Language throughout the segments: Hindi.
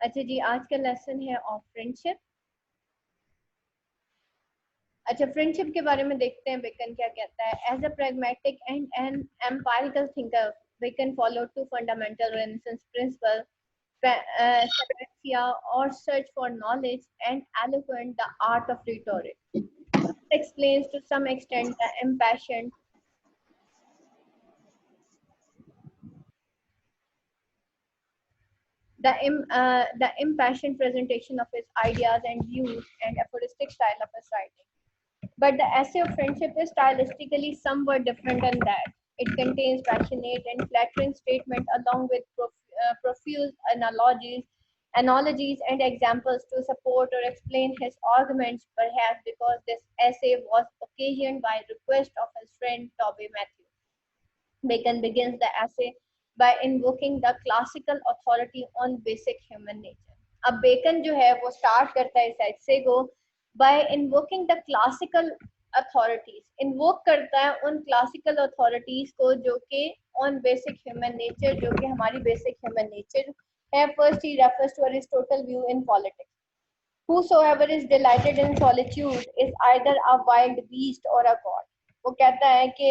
अच्छा जी, आज का लेसन है ऑफ फ्रेंडशिप। अच्छा, फ्रेंडशिप के बारे में देखते हैं बेकन क्या कहता है। As a pragmatic and an empirical thinker, Bacon followed two fundamental Renaissance principles: sapientia, or search for knowledge, and eloquent, the art of rhetoric. This explains to some extent the impassioned presentation of his ideas and views and aphoristic style of his writing. But the essay of friendship is stylistically somewhat different than that. It contains passionate and flattering statements along with profuse analogies and examples to support or explain his arguments, perhaps because this essay was occasioned by request of his friend Toby Matthew. Bacon begins the essay by invoking the classical authority on basic human nature. अब बेकन जो है वो स्टार्ट करता है इस essay को by invoking the classical authorities. Invoke करता है उन classical authorities को जो कि on basic human nature, जो कि हमारी basic human nature है. First he refers to Aristotle view in politics. Whosoever is delighted in solitude is either a wild beast or a god. वो कहता है कि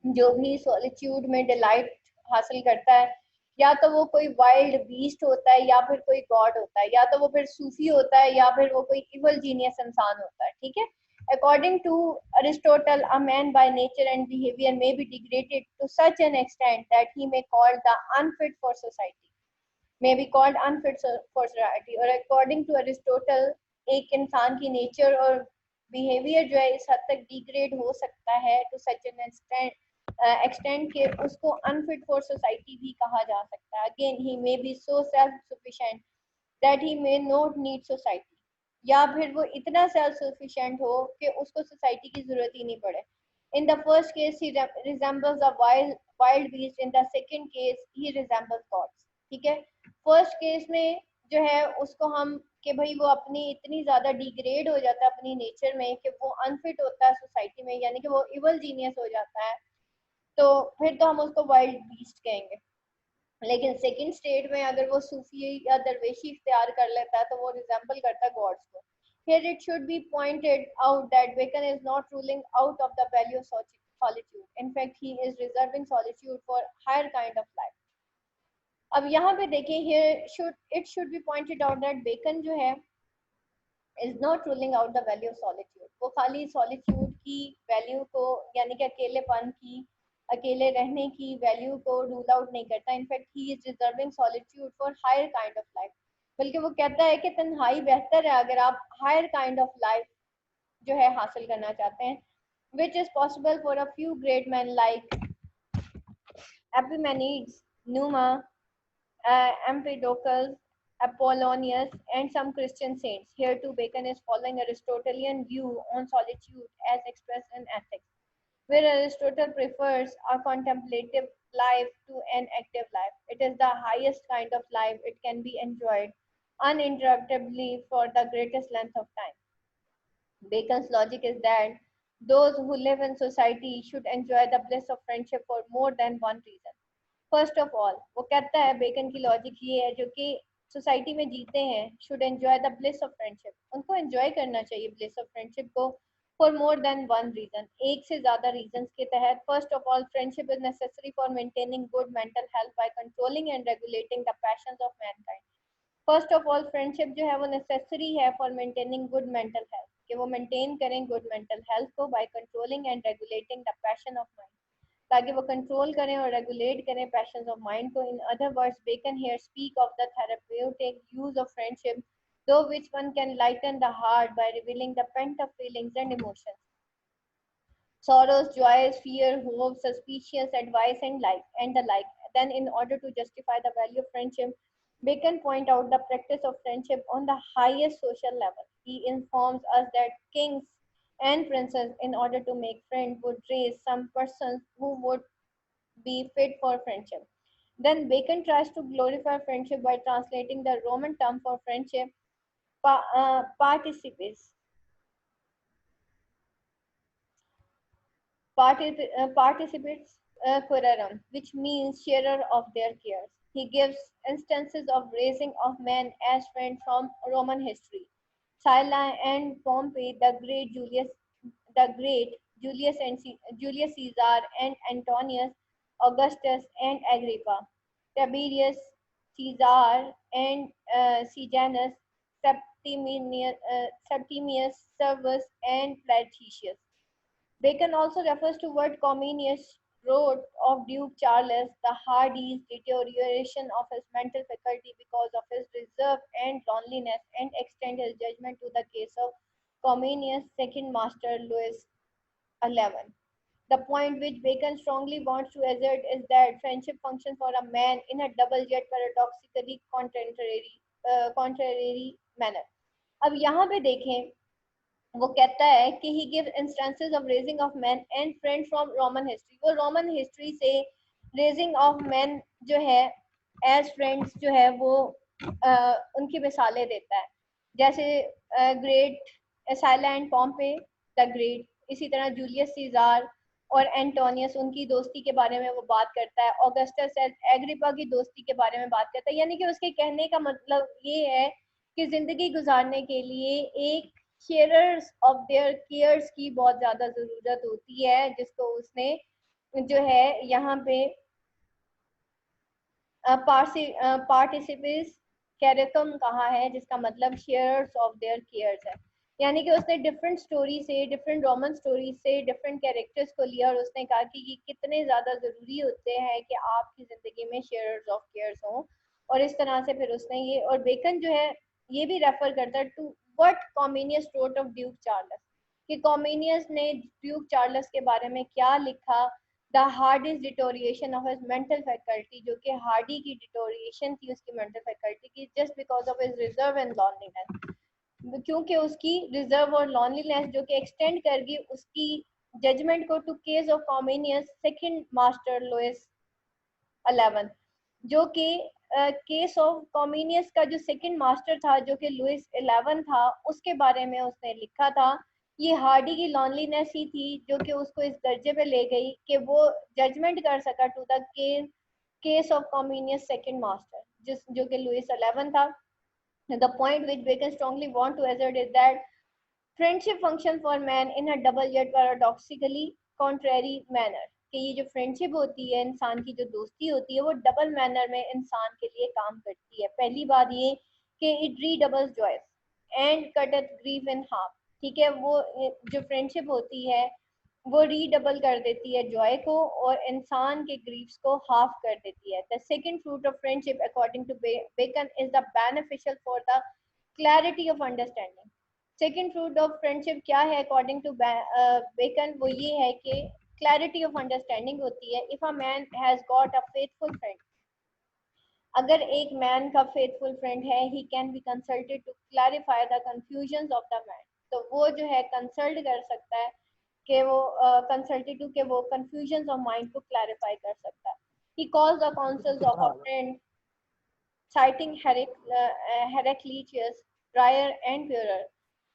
जो भी सॉलिट्यूड में डिलाइट हासिल करता है, या तो वो कोई वाइल्ड बीस्ट होता है या फिर कोई गॉड होता है, या तो वो फिर सूफी होता है या फिर वो कोई इवल जीनियस इंसान होता है. ठीक है. According to Aristotle, a man by nature and behavior may be degraded to such an extent that he may called the unfit for society, may be called unfit for society. और according to Aristotle, एक इंसान की नेचर और बिहेवियर जो है इस हद तक डिग्रेड हो सकता है टू सच एन एक्सटेंड के उसको अनफिट फॉर सोसाइटी भी कहा जा सकता है. Again he may be so self sufficient that he may not need society, या फिर वो इतना सेल्फ सफिशिएंट हो कि उसको सोसाइटी की जरूरत ही नहीं पड़े. In the first case, he resembles a wild beast. In the second case, he resembles gods. ठीक है. फर्स्ट केस में जो है उसको हम कि भाई वो अपनी इतनी ज्यादा डिग्रेड हो जाता है अपनी नेचर में कि वो अनफिट होता है सोसाइटी में, यानी कि वो इवल जीनियस हो जाता है, तो फिर तो हम उसको वाइल्ड बीस्ट कहेंगे. लेकिन सेकंड स्टेट में अगर वो सूफी या दरवेशी इख्तियार कर लेता है तो वो रिजेंबल करता है गॉड्स को. Here it should be pointed out that Bacon is not ruling out of the value of solitude. In fact, he is reserving solitude for higher kind of life. अब यहाँ पे देखें, here it should be pointed out that Bacon जो है is not ruling out the value of solitude. वो खाली solitude की वैल्यू को, यानी कि अकेलेपन की, अकेले रहने की वैल्यू को रूल आउट नहीं करता. In fact he is reserving solitude for higher kind of life. बल्कि वो कहता है कि तन्हाई बेहतर है अगर आप हायर काइंड ऑफ लाइफ जो है हासिल करना चाहते हैं, which is possible for a few great men like Epimenides, Numa, Empedocles, Apollonius, and some Christian saints. Here too, Bacon is following Aristotelian view on solitude as expressed in ethics, where Aristotle prefers a contemplative life to an active life. It is the highest kind of life. It can be enjoyed uninterruptedly for the greatest length of time. Bacon's logic is that those who live in society should enjoy the bliss of friendship for more than one reason. First of all वो कहता है, बेकन की लॉजिक ये है जो कि सोसाइटी में जीते हैं, should enjoy the bliss of friendship. उनको एंजॉय करना चाहिए ब्लिस ऑफ फ्रेंडशिप को for more than one reason, एक से ज्यादा रीजन के तहत. First of all, friendship is necessary for maintaining good mental health by controlling and regulating the passions of mankind. First of all, friendship जो है वो नेसेसरी है for maintaining good mental health, कि वो मेंटेन करें गुड मेंटल हेल्थ को bye controlling and regulating the passion of mind, ताकि वो कंट्रोल करें और रेगुलेट करें पैशंस ऑफ माइंड को. In other words, Bacon here speak of the therapeutic use of friendship, through which one can lighten the heart by revealing the pent-up feelings and emotions, sorrows, joys, fear, hope, suspicious, advice, and the like. Then, in order to justify the value of friendship, Bacon point out the practice of friendship on the highest social level. He informs us that kings and princes, in order to make friends, would raise some persons who would be fit for friendship. Then Bacon tries to glorify friendship by translating the Roman term for friendship, participes, participates curarum, which means sharer of their cares. he gives instances of raising of men as friends from Roman history. Sylla and Pompey, the great Julius Caesar and Antonius, Augustus and Agrippa, Tiberius, Caesar and Sejanus, Septimius, Severus and Platitius. Bacon also refers to what Comenius wrote of Duke Charles, the hardy's deterioration of his mental faculty because of his reserve and loneliness, and extend his judgment to the case of Comenius' second master, Louis XI. The point which Bacon strongly wants to assert is that friendship functions for a man in a double yet paradoxically contrary manner. अब यहाँ पे देखें, वो कहता है कि he gives instances of raising of men and friends from Roman history. वो रोमन हिस्ट्री से raising of men जो है as friends जो है वो उनकी मिसालें देता है, जैसे great Sulla and Pompey the great, इसी तरह जूलियस सीजार और एंटोनियस उनकी दोस्ती के बारे में वो बात करता है, ऑगस्टस एग्रिपा की दोस्ती के बारे में बात करता है। यानी कि उसके कहने का मतलब ये है कि जिंदगी गुजारने के लिए एक शेयरर्स ऑफ देयर केयर्स की बहुत ज़्यादा ज़रूरत होती है, जिसको उसने जो है यहाँ पे पार्टिसिपेस कैरेटम कहा है, जिसका मतलब शेयरर्स ऑफ देयर केयर्स है। यानी कि उसने डिफरेंट स्टोरी से, डिफरेंट रोमन स्टोरी से डिफरेंट कैरेक्टर्स को लिया और उसने कहा कि ये कितने ज़्यादा ज़रूरी होते हैं कि आपकी ज़िंदगी में शेयरर्स ऑफ केयर्स हों, और इस तरह से फिर उसने ये, और बेकन जो है ये भी रेफर करता है to what Comenius wrote of Duke Charles, कि कॉमेनियस ने ड्यूक चार्ल्स के बारे में क्या लिखा, the Hardy's deterioration of his mental faculty, जो कि हार्डी की डिटोरिएशन थी उसकी मेंटल फैकल्टी की, just because of his reserve and loneliness, क्योंकि उसकी रिजर्व और लॉनलीनेस जो कि एक्सटेंड कर गई उसकी जजमेंट को to case of Comenius second master Louis 11, जो कि केस ऑफ कॉमेनियस का जो सेकंड मास्टर था जो कि लुइस 11 था, उसके बारे में उसने लिखा था। ये हार्डी की लॉनलीनेस ही थी जो कि उसको इस दर्जे पे ले गई कि वो जजमेंट कर सका to the case of Comenius second master, जिस जो कि लुइस 11 था। The point which Bacon strongly want to assert is that friendship functions for man in a double yet paradoxically contrary manner, कि ये जो फ्रेंडशिप होती है, इंसान की जो दोस्ती होती है, वो डबल मैनर में इंसान के लिए काम करती है। पहली बात ये कि it redoubles joys and cuts grief in half, ठीक है, वो जो फ्रेंडशिप होती है वो रीडबल कर देती है जॉय को और इंसान के ग्रीफ्स को हाफ कर देती है। The second fruit of friendship according to Bacon is the beneficial for the clarity of understanding. Second fruit of friendship क्या है अकॉर्डिंग टू बेकन, वो ये है कि क्लैरिटी ऑफ अंडरस्टैंडिंग होती है। If a man has got a faithful friend, अगर एक मैन का फेथफुल फ्रेंड है, he can be consulted to clarify the confusions of the man, तो वो जो है कंसल्ट कर सकता है कि वो कंसल्टेटिव के वो कंफ्यूजन ऑफ माइंड को क्लैरिफाई कर सकता है। He calls the counsels of a friend citing Heraclitus drier and purer.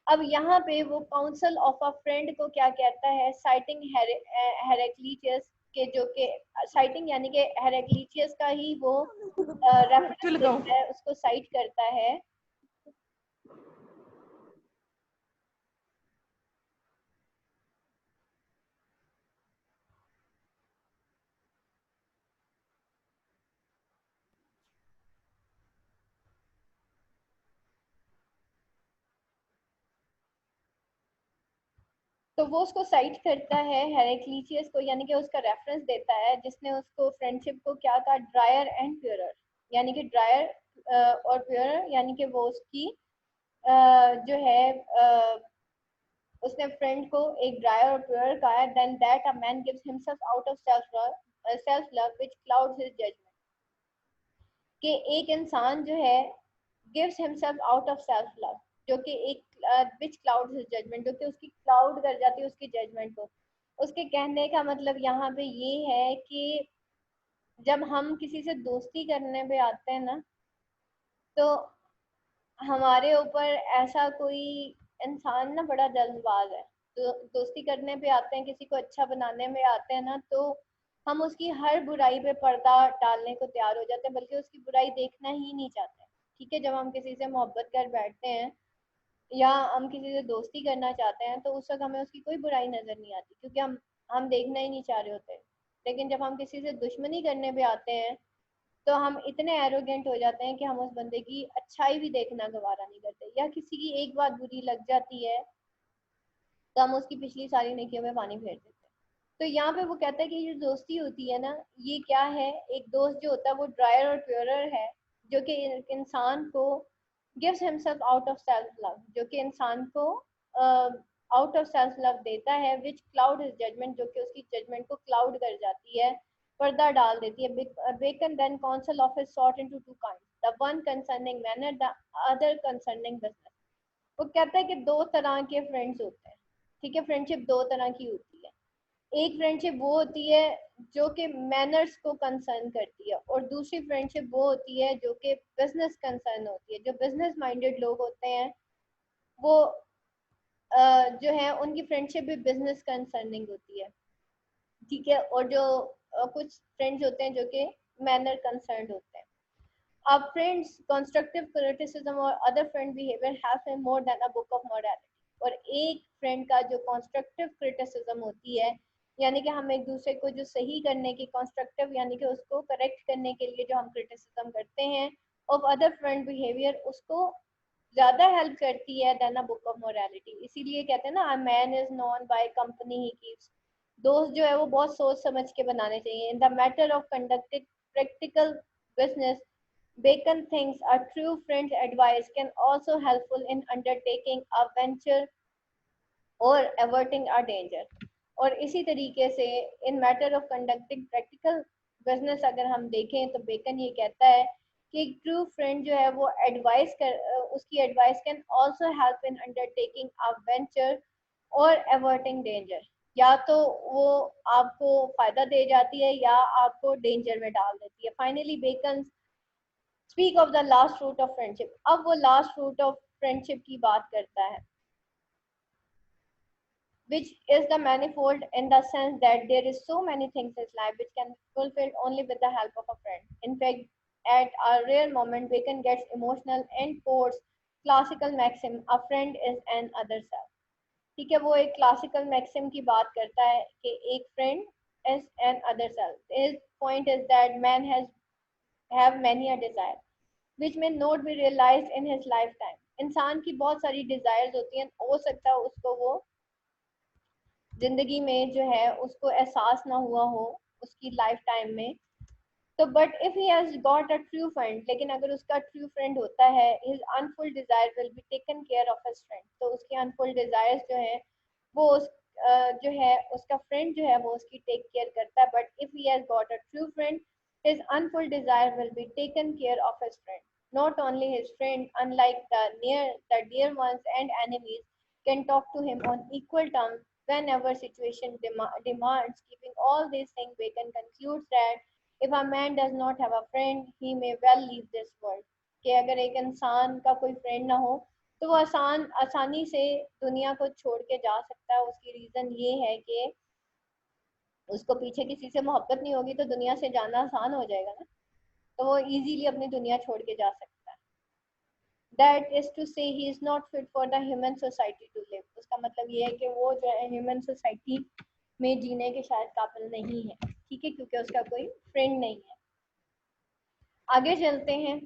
अब यहाँ पे वो काउंसिल ऑफ अ फ्रेंड को क्या कहता है, साइटिंग हेरेक्लिटियस के, जो कि साइटिंग यानी कि हेरेक्लिटियस का ही वो रेफरेंस देता है, उसको साइट करता है। तो वो उसको साइट करता है हेरेक्लिटियस को, यानी कि उसका रेफरेंस देता है, जिसने उसको फ्रेंडशिप को क्या कहा, ड्रायर एंड प्योरर, यानी कि ड्रायर और प्योरर, यानी कि वो उसकी जो है उसने फ्रेंड को एक ड्रायर और प्योरर कहा है। Then that a man gives himself out of self love which clouds his judgment, कि एक इंसान जो है gives himself out of self love, जो कि एक विच क्लाउड हिज जजमेंट, जो कि उसकी क्लाउड कर जाती है उसकी जजमेंट को। उसके कहने का मतलब यहाँ पे ये है कि जब हम किसी से दोस्ती करने पे आते हैं ना, तो हमारे ऊपर ऐसा कोई इंसान ना बड़ा जल्दबाज है, तो दोस्ती करने पे आते हैं, किसी को अच्छा बनाने में आते हैं ना, तो हम उसकी हर बुराई पे पर्दा डालने को तैयार हो जाते हैं, बल्कि उसकी बुराई देखना ही नहीं चाहते। ठीक है, जब हम किसी से मोहब्बत कर बैठते हैं या हम किसी से दोस्ती करना चाहते हैं तो उस वक्त हमें उसकी कोई बुराई नजर नहीं आती, क्योंकि हम देखना ही नहीं चाह रहे होते। लेकिन जब हम किसी से दुश्मनी करने पे आते हैं तो हम इतने एरोगेंट हो जाते हैं कि हम उस बंदे की अच्छाई भी देखना गवारा नहीं करते, या किसी की एक बात बुरी लग जाती है तो हम उसकी पिछली सारी नेकियों में पानी फेर देते हैं। तो यहाँ पे वो कहता है कि ये दोस्ती होती है ना, ये क्या है, एक दोस्त जो होता है वो ड्रायर और प्योरर है, जो कि इंसान को gives himself out of self love, जो कि इंसान को आउट ऑफ सेल्फ लव देता है, विच क्लाउड इज जजमेंट, जो कि उसकी जजमेंट को क्लाउड कर जाती है, पर्दा डाल देती है। Bacon then counsel of his sort into two kinds, the one concerning manner, the other concerning business. वो कहता है कि दो तरह के फ्रेंड्स होते हैं। ठीक है, फ्रेंडशिप दो तरह की होती है। एक फ्रेंडशिप वो होती है जो कि मैनर्स को कंसर्न करती है, और दूसरी फ्रेंडशिप वो होती है जो कि बिजनेस कंसर्न होती है। जो बिजनेस माइंडेड लोग होते हैं वो जो है उनकी फ्रेंडशिप भी बिजनेस कंसर्निंग होती है। ठीक है, और जो कुछ फ्रेंड्स होते हैं जो कि मैनर कंसर्न होते हैं। अब फ्रेंड्स कंस्ट्रक्टिव क्रिटिसिज्म और other friend behaviour have more than a book of morality. और एक फ्रेंड का जो कंस्ट्रक्टिव क्रिटिसिज्म होती है, यानी कि हम एक दूसरे को जो सही करने की कंस्ट्रक्टिव, यानी कि उसको करेक्ट करने के लिए जो हम क्रिटिसिज्म करते हैं ऑफ अदर फ्रेंड बिहेवियर, उसको ज्यादा हेल्प करती है than a book of morality. इसीलिए कहते हैं ना, a man is known by company he keeps. दोस्त जो है वो बहुत सोच समझ के बनाने चाहिए। In the matter of conducting practical business, Bacon thinks a true friend's advice can also helpful in undertaking a venture or averting a danger। और इसी तरीके से इन matter of conducting practical business अगर हम देखें तो बेकन ये कहता है कि एक ट्रू फ्रेंड जो है वो एडवाइस कर उसकी advice can also help in undertaking a venture और अवर्टिंग डेंजर। या तो वो आपको फायदा दे जाती है या आपको डेंजर में डाल देती है। Finally Bacon speak of the last root of friendship. अब वो लास्ट रूट ऑफ फ्रेंडशिप की बात करता है, which is the manifold in the sense that there is so many things in life which can be fulfilled only with the help of a friend. In fact, at a rare moment, Bacon gets emotional and quotes classical maxim, "A friend is an other self." ठीक है, वो एक क्लासिकल मैक्सिम की बात करता है कि एक friend is an other self. His point is that man has have many a desire which may not be realized in his lifetime। इंसान की बहुत सारी डिजायर्स होती हैं, हो सकता है उसको वो जिंदगी में जो है उसको एहसास ना हुआ हो उसकी लाइफ टाइम में। तो but if he has got a true friend, लेकिन अगर उसका ट्रू फ्रेंड होता है, his unful desire will be taken care of his friend. तो उसकी अनफुल डिजायर्स जो है वो जो है उसका फ्रेंड जो है वो उसकी टेक केयर करता है। But if he has got a true friend, his unfulfilled desire will be taken care of his friend। Not only his friend, unlike the dear ones and enemies, can talk to him on equal terms whenever situation demands। Keeping all these things, Bacon concludes that if a man does not have a friend, he may well leave this world। कि अगर एक इंसान का कोई फ्रेंड ना हो तो वो आसानी से दुनिया को छोड़ के जा सकता है। उसकी रीजन ये है कि उसको पीछे किसी से मोहब्बत नहीं होगी तो दुनिया से जाना आसान हो जाएगा ना, तो वो इजीली अपनी दुनिया छोड़ के जा सकता है। That is to say he is not fit for the human society to live. उसका मतलब ये है कि वो जो है ह्यूमन सोसाइटी में जीने के शायद काबिल नहीं है। ठीक है, क्योंकि उसका कोई फ्रेंड नहीं है। आगे चलते हैं।